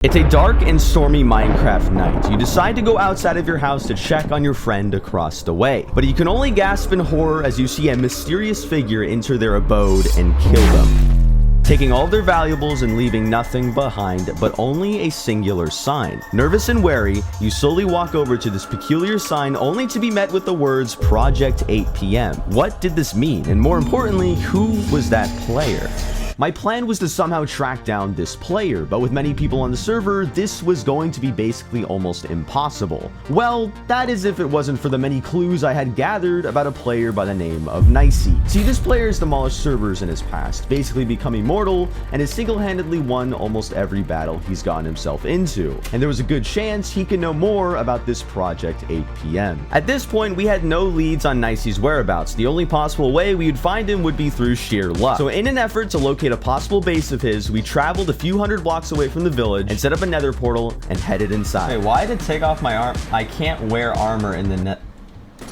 It's a dark and stormy Minecraft night. You decide to go outside of your house to check on your friend across the way. But you can only gasp in horror as you see a mysterious figure enter their abode and kill them, taking all their valuables and leaving nothing behind but only a singular sign. Nervous and wary, you slowly walk over to this peculiar sign only to be met with the words Project 8 PM. What did this mean? And more importantly, who was that player? My plan was to somehow track down this player, but with many people on the server, this was going to be basically almost impossible. Well, that is if it wasn't for the many clues I had gathered about a player by the name of Nicey. See, this player has demolished servers in his past, basically become immortal, and has single-handedly won almost every battle he's gotten himself into. And there was a good chance he could know more about this Project 8 PM. At this point, we had no leads on Nicey's whereabouts. The only possible way we would find him would be through sheer luck. So in an effort to locate a possible base of his, we traveled a few hundred blocks away from the village and set up a nether portal and headed inside. Wait, why did it take off my arm? I can't wear armor in the net.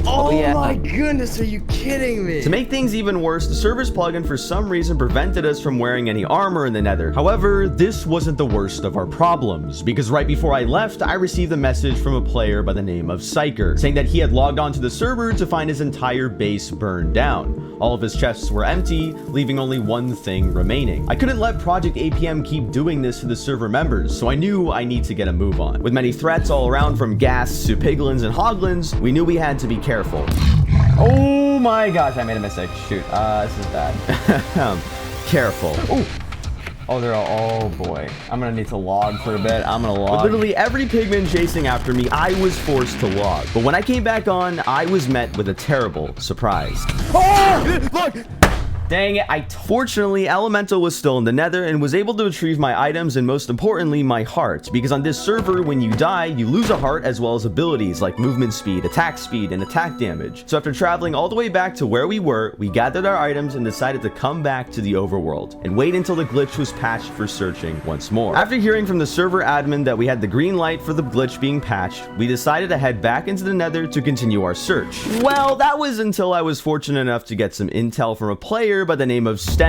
Oh yeah. My goodness, are you kidding me? To make things even worse, the server's plugin for some reason prevented us from wearing any armor in the nether. However, this wasn't the worst of our problems, because right before I left, I received a message from a player by the name of Psyker, saying that he had logged onto the server to find his entire base burned down. All of his chests were empty, leaving only one thing remaining. I couldn't let Project 8 PM keep doing this to the server members, so I knew I need to get a move on. With many threats all around from ghasts to piglins and hoglins, we knew we had to be careful. Oh my gosh, I made a mistake. Shoot, this is bad. Careful. Oh, they're all, oh boy. I'm gonna need to log for a bit. I'm gonna log. With literally every pigman chasing after me, I was forced to log. But when I came back on, I was met with a terrible surprise. Oh! Look! Dang it, Fortunately, Elemental was still in the nether and was able to retrieve my items and most importantly, my heart. Because on this server, when you die, you lose a heart as well as abilities like movement speed, and attack damage. So after traveling all the way back to where we were, we gathered our items and decided to come back to the overworld and wait until the glitch was patched for searching once more. After hearing from the server admin that we had the green light for the glitch being patched, we decided to head back into the nether to continue our search. Well, that was until I was fortunate enough to get some intel from a player by the name of Sten.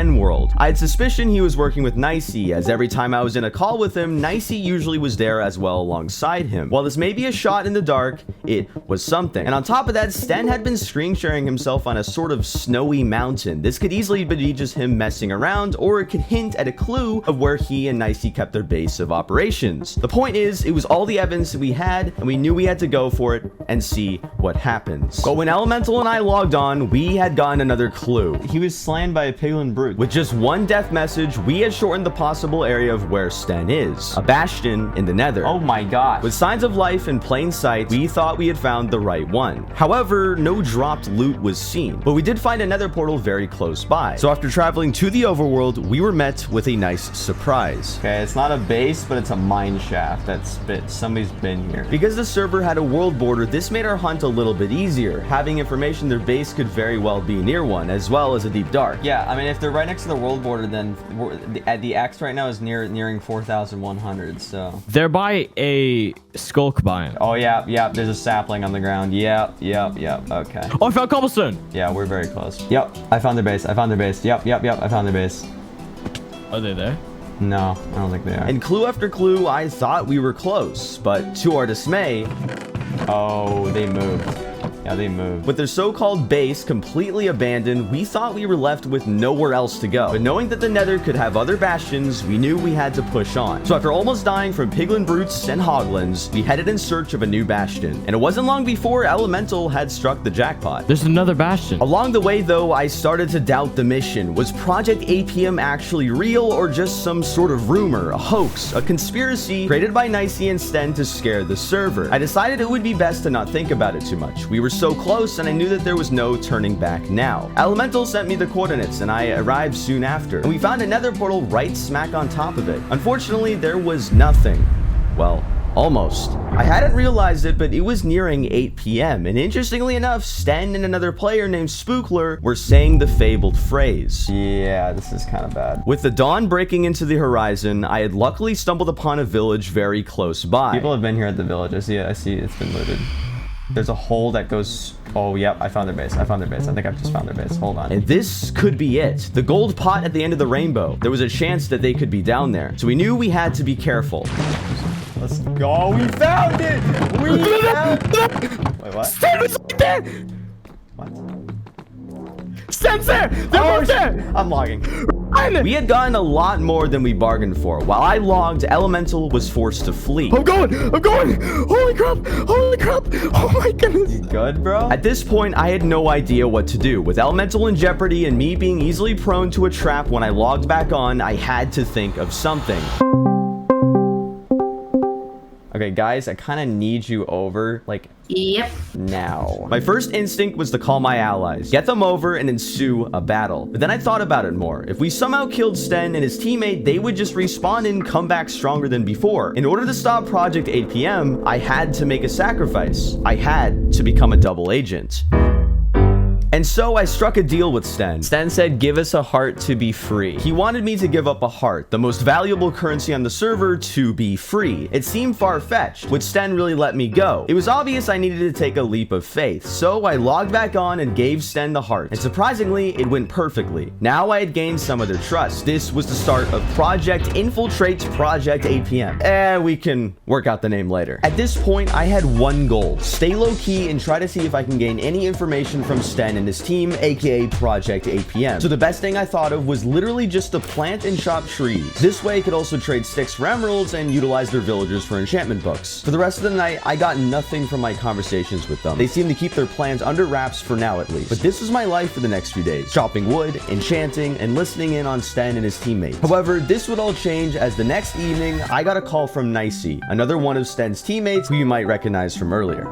I had suspicion he was working with Nicey, as every time I was in a call with him, Nicey usually was there as well alongside him. While this may be a shot in the dark, it was something. And on top of that, Sten had been screen sharing himself on a sort of snowy mountain. This could easily be just him messing around, or it could hint at a clue of where he and Nicey kept their base of operations. The point is, it was all the evidence that we had, and we knew we had to go for it and see what happens. But when Elemental and I logged on, we had gotten another clue. He was slain by a piglin brute. With just one death message, we had shortened the possible area of where Sten is. A bastion in the nether. Oh my god. With signs of life in plain sight, we thought we had found the right one. However, no dropped loot was seen, but we did find a nether portal very close by. So after traveling to the overworld, we were met with a nice surprise. Okay, it's not a base, but it's a mine shaft. Somebody's been here. Because the server had a world border, this made our hunt a little bit easier. Having information their base could very well be near one, as well as a deep dark. Yeah, I mean, if they're right next to the world border, then the X right now is nearing 4,100, so. They're by a skulk biome. Oh, yeah, there's a sapling on the ground. Yep, okay. Oh, I found cobblestone. Yeah, we're very close. Yep, I found their base. Yep, I found their base. Are they there? No, I don't think they are. And clue after clue, I thought we were close, but to our dismay... Oh, they moved. Yeah, they moved. With their so-called base completely abandoned, we thought we were left with nowhere else to go. But knowing that the nether could have other bastions, we knew we had to push on. So after almost dying from piglin brutes and hoglins, we headed in search of a new bastion. And it wasn't long before Elemental had struck the jackpot. There's another bastion. Along the way, though, I started to doubt the mission. Was Project 8 PM actually real, or just some sort of rumor, a hoax, a conspiracy created by Nicey and Sten to scare the server? I decided it would be best to not think about it too much. We were so close, and I knew that there was no turning back now. Elemental sent me the coordinates, and I arrived soon after. And we found a nether portal right smack on top of it. Unfortunately, there was nothing. Well, almost. I hadn't realized it, but it was nearing 8 PM, and interestingly enough, Sten and another player named Spookler were saying the fabled phrase. Yeah, this is kind of bad. With the dawn breaking into the horizon, I had luckily stumbled upon a village very close by. People have been here at the village. I see it's been looted. There's a hole that goes... Oh, yep, I found their base. I think I've just found their base. Hold on. And this could be it. The gold pot at the end of the rainbow. There was a chance that they could be down there. So we knew we had to be careful. Let's go. We found it! We found it! Wait, what? Sten was right there! What? Sten's there! They're both there! I'm logging. Run! We had gotten a lot more than we bargained for. While I logged, Elemental was forced to flee. I'm going! I'm going! Holy crap! Holy crap! Oh my goodness! You good, bro? At this point, I had no idea what to do. With Elemental in jeopardy and me being easily prone to a trap when I logged back on, I had to think of something. Okay, guys, I kind of need you over, like, Yep. now. My first instinct was to call my allies, get them over, and ensue a battle. But then I thought about it more. If we somehow killed Sten and his teammate, they would just respawn and come back stronger than before. In order to stop Project 8 PM, I had to make a sacrifice. I had to become a double agent. And so I struck a deal with Sten. Sten said, give us a heart to be free. He wanted me to give up a heart, the most valuable currency on the server, to be free. It seemed far-fetched. Would Sten really let me go? It was obvious I needed to take a leap of faith, so I logged back on and gave Sten the heart. And surprisingly, it went perfectly. Now I had gained some of their trust. This was the start of Project Infiltrates Project 8 PM. We can work out the name later. At this point, I had one goal: stay low-key and try to see if I can gain any information from Sten and his team, aka Project 8 PM. So the best thing I thought of was literally just to plant and chop trees. This way I could also trade sticks for emeralds and utilize their villagers for enchantment books. For the rest of the night, I got nothing from my conversations with them. They seemed to keep their plans under wraps for now at least. But this was my life for the next few days: chopping wood, enchanting, and listening in on Sten and his teammates. However, this would all change as the next evening, I got a call from Nicey, another one of Sten's teammates who you might recognize from earlier.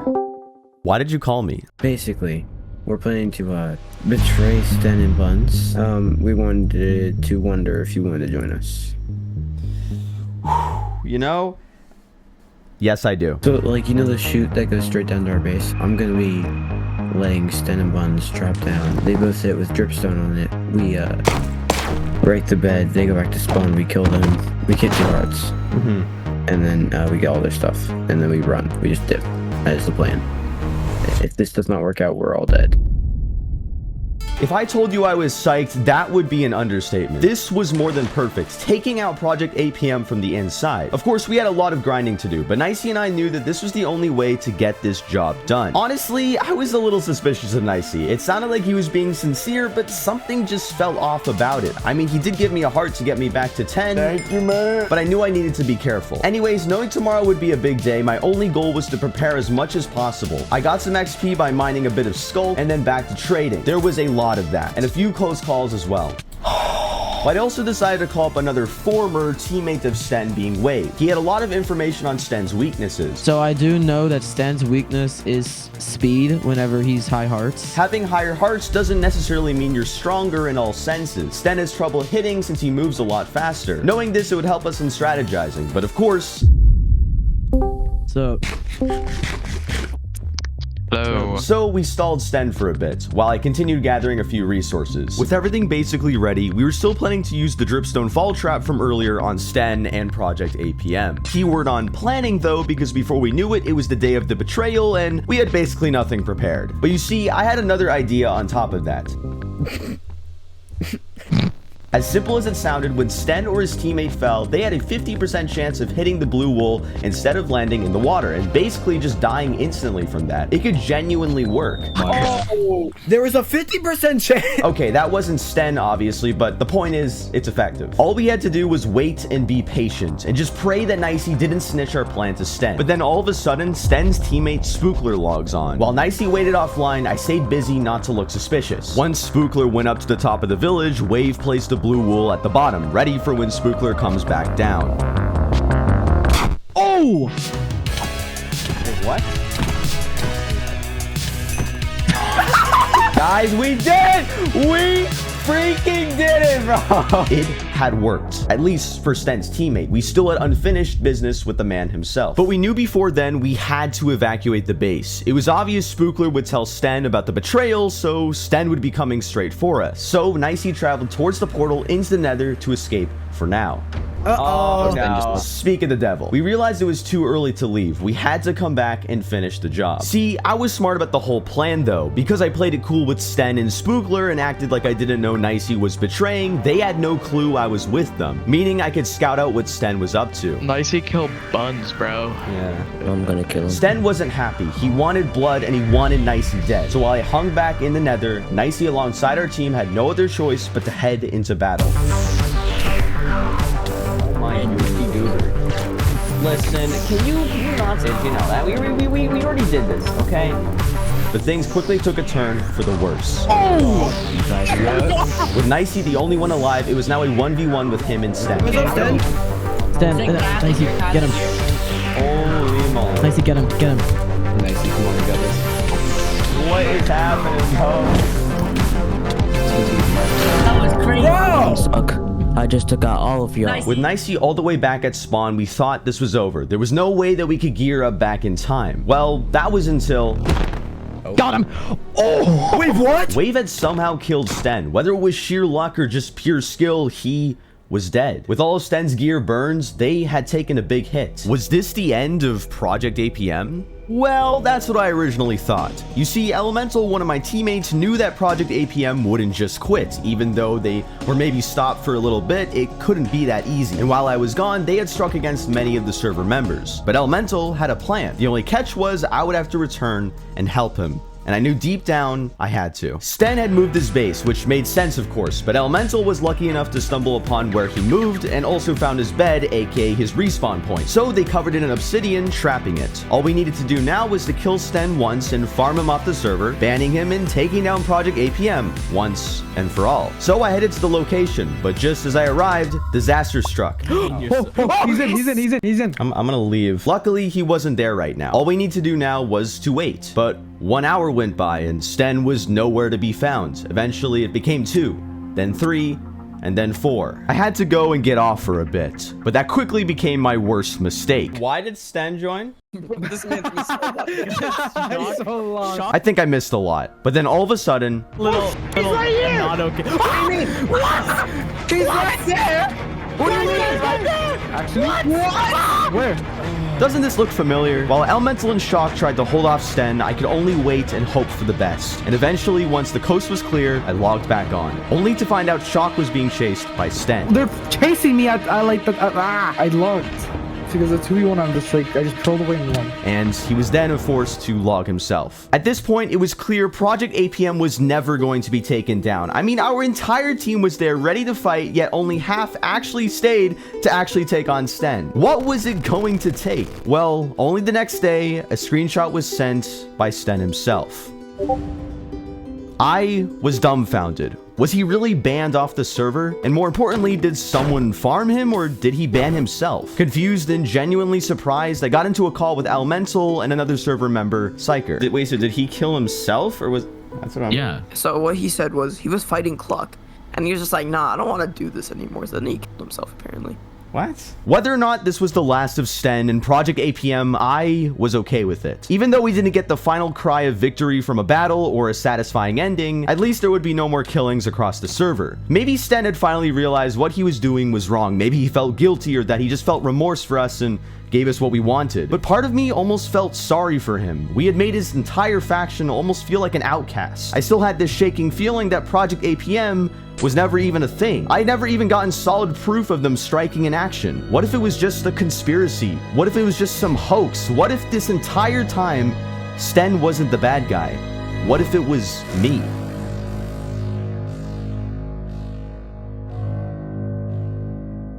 Why did you call me? Basically, we're planning to betray Sten and Buns. We wanted to wonder if you wanted to join us. You know? Yes, I do. So, like, you know the chute that goes straight down to our base? I'm gonna be letting Sten and Buns drop down. They both sit with dripstone on it. We break the bed, they go back to spawn, we kill them, we get 2 hearts. And then we get all their stuff. And then we run. We just dip. That is the plan. If this does not work out, we're all dead. If I told you I was psyched, that would be an understatement. This was more than perfect, taking out Project 8 PM from the inside. Of course, we had a lot of grinding to do, but Nicey and I knew that this was the only way to get this job done. Honestly, I was a little suspicious of Nicey. It sounded like he was being sincere, but something just felt off about it. I mean, he did give me a heart to get me back to 10. Thank you, man. But I knew I needed to be careful. Anyways, knowing tomorrow would be a big day, my only goal was to prepare as much as possible. I got some XP by mining a bit of skull, and then back to trading. There was a lot of that, and a few close calls as well. But I also decided to call up another former teammate of Sten, being Wade. He had a lot of information on Sten's weaknesses. So I do know that Sten's weakness is speed whenever he's high hearts. Having higher hearts doesn't necessarily mean you're stronger in all senses. Sten has trouble hitting since he moves a lot faster. Knowing this, it would help us in strategizing, but of course... So... Hello. So we stalled Sten for a bit, while I continued gathering a few resources. With everything basically ready, we were still planning to use the dripstone fall trap from earlier on Sten and Project 8 PM. Keyword on planning though, because before we knew it, it was the day of the betrayal and we had basically nothing prepared. But you see, I had another idea on top of that. As simple as it sounded, when Sten or his teammate fell, they had a 50% chance of hitting the blue wool instead of landing in the water, and basically just dying instantly from that. It could genuinely work. Oh, there was a 50% chance. Okay, that wasn't Sten, obviously, but the point is, it's effective. All we had to do was wait and be patient, and just pray that Nicey didn't snitch our plan to Sten. But then all of a sudden, Sten's teammate Spookler logs on. While Nicey waited offline, I stayed busy not to look suspicious. Once Spookler went up to the top of the village, Wave placed a blue wool at the bottom, ready for when Spookler comes back down. Oh! Wait, what? Guys, we did! We freaking did it, bro! It had worked. At least for Sten's teammate. We still had unfinished business with the man himself. But we knew before then we had to evacuate the base. It was obvious Spookler would tell Sten about the betrayal, so Sten would be coming straight for us. So Nicey traveled towards the portal into the nether to escape for now. Oh, Sten no. just- Speak of the devil. We realized it was too early to leave. We had to come back and finish the job. See, I was smart about the whole plan though. Because I played it cool with Sten and Spookler and acted like I didn't know Nicey was betraying, they had no clue I was with them. Meaning I could scout out what Sten was up to. Nicey killed Buns, bro. Yeah. I'm gonna kill him. Sten wasn't happy. He wanted blood and he wanted Nicey dead. So while I hung back in the nether, Nicey alongside our team had no other choice but to head into battle. Oh my goober. Listen, can you not say, you know that? We already did this, okay? But things quickly took a turn for the worse. With Nicey the only one alive, it was now a 1v1 with him and Sten. Sten, Nicey, get him. Holy moly. Nicey, get him. Nicey, come on, we got this. What is happening, That was crazy. Suck. I just took out all of y'all. With Nicey all the way back at spawn, we thought this was over. There was no way that we could gear up back in time. Well, that was until... Got him. Oh, wait, what? Wave had somehow killed Sten. Whether it was sheer luck or just pure skill, he was dead. With all of Sten's gear burns, they had taken a big hit. Was this the end of Project APM? Well, that's what I originally thought. You see, Elemental, one of my teammates, knew that Project APM wouldn't just quit. Even though they were maybe stopped for a little bit, it couldn't be that easy. And while I was gone, they had struck against many of the server members. But Elemental had a plan. The only catch was I would have to return and help him. And I knew deep down I had to. Sten had moved his base, which made sense of course, but Elemental was lucky enough to stumble upon where he moved and also found his bed, aka his respawn point. So they covered it in obsidian, trapping it. All we needed to do now was to kill Sten once and farm him off the server, banning him and taking down Project APM once and for all. So I headed to the location, but just as I arrived, disaster struck. He's in. I'm gonna leave. Luckily, he wasn't there right now. All we need to do now was to wait. But 1 hour went by and Sten was nowhere to be found. Eventually, it became 2, then 3, and then 4. I had to go and get off for a bit, but that quickly became my worst mistake. Why did Sten join? This man's been so long. I think I missed a lot, but then all of a sudden, He's right here. Not okay. What do you mean? What? He's right there. What do you mean? He's right there. Actually, what? Where? doesn't this look familiar? While Elemental and Shock tried to hold off Sten, I could only wait and hope for the best. And eventually, once the coast was clear, I logged back on, only to find out Shock was being chased by Sten. They're chasing me. I logged. Because it's 2v1, I just trolled away and won. And he was then forced to log himself. At this point, it was clear Project APM was never going to be taken down. I mean, our entire team was there ready to fight, yet only half actually stayed to actually take on Sten. What was it going to take? Well, only the next day, a screenshot was sent by Sten himself. I was dumbfounded. Was he really banned off the server? And more importantly, did someone farm him or did he ban himself? Confused and genuinely surprised, I got into a call with Elemental and another server member, Psyker. Wait, so did he kill himself or was... That's what I'm... Yeah. So what he said was he was fighting Cluck, and he was just like, nah, I don't want to do this anymore. So then he killed himself, apparently. What? Whether or not this was the last of Sten and Project APM, I was okay with it. Even though we didn't get the final cry of victory from a battle or a satisfying ending, at least there would be no more killings across the server. Maybe Sten had finally realized what he was doing was wrong. Maybe he felt guilty or that he just felt remorse for us and gave us what we wanted. But part of me almost felt sorry for him. We had made his entire faction almost feel like an outcast. I still had this shaking feeling that Project APM was never even a thing. I had never even gotten solid proof of them striking in action. What if it was just a conspiracy? What if it was just some hoax? What if this entire time Sten wasn't the bad guy? What if it was me?